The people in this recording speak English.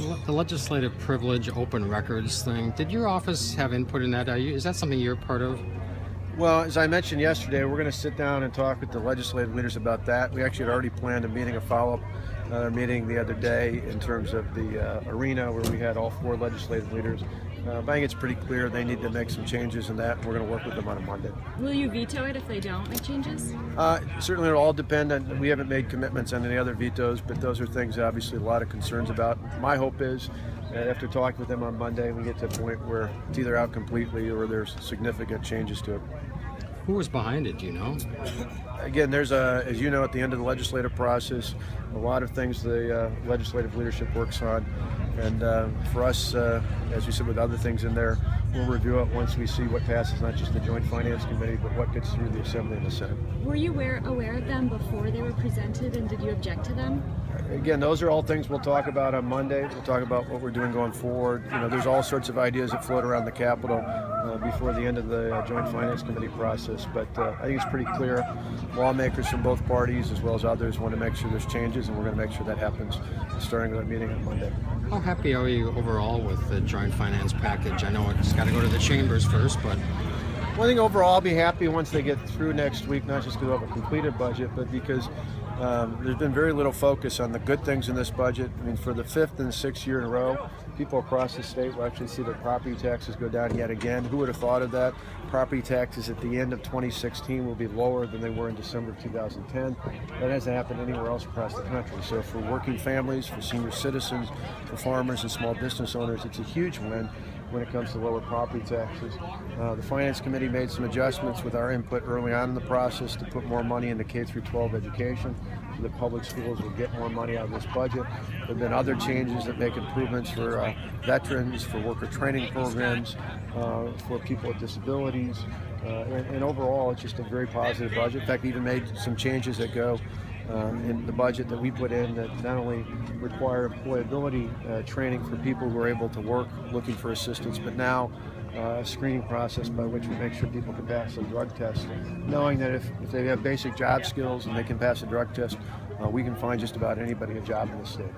The legislative privilege open records thing, did your office have input in that? Is that something you're part of? Well, as I mentioned yesterday, we're going to sit down and talk with the legislative leaders about that. We actually had already planned a follow-up meeting the other day in terms of the arena where we had all four legislative leaders. But I think it's pretty clear they need to make some changes in that, and we're going to work with them on a Monday. Will you veto it if they don't make changes? Certainly it'll all depend on, we haven't made commitments on any other vetoes, but those are things obviously a lot of concerns about. My hope is that after talking with them on Monday, we get to a point where it's either out completely or there's significant changes to it. Who was behind it, do you know? Again, there's as you know, at the end of the legislative process, a lot of things the legislative leadership works on. And for us, as we said with other things in there, we'll review it once we see what passes, not just the Joint Finance Committee, but what gets through the Assembly and the Senate. Were you aware of them before they were presented, and did you object to them? Again, those are all things we'll talk about on Monday. We'll talk about what we're doing going forward. You know, there's all sorts of ideas that float around the Capitol before the end of the Joint Finance Committee process. But I think it's pretty clear lawmakers from both parties, as well as others, want to make sure there's changes, and we're going to make sure that happens starting with that meeting on Monday. How happy are you overall with the Joint Finance package? I know it's got to go to the chambers first, but... Well, I think overall I'll be happy once they get through next week, not just because we'll have a completed budget, but because there's been very little focus on the good things in this budget. I mean, for the fifth and sixth year in a row, people across the state will actually see their property taxes go down yet again. Who would have thought of that? Property taxes at the end of 2016 will be lower than they were in December of 2010. That hasn't happened anywhere else across the country. So for working families, for senior citizens, for farmers and small business owners, it's a huge win when it comes to lower property taxes. The Finance Committee made some adjustments with our input early on in the process to put more money into K-12 education. So the public schools will get more money out of this budget. There have been other changes that make improvements for veterans, for worker training programs, for people with disabilities. And overall, it's just a very positive budget. In fact, we even made some changes that go in the budget that we put in that not only require employability training for people who are able to work looking for assistance, but now a screening process by which we make sure people can pass a drug test, knowing that if they have basic job skills and they can pass a drug test, we can find just about anybody a job in the state.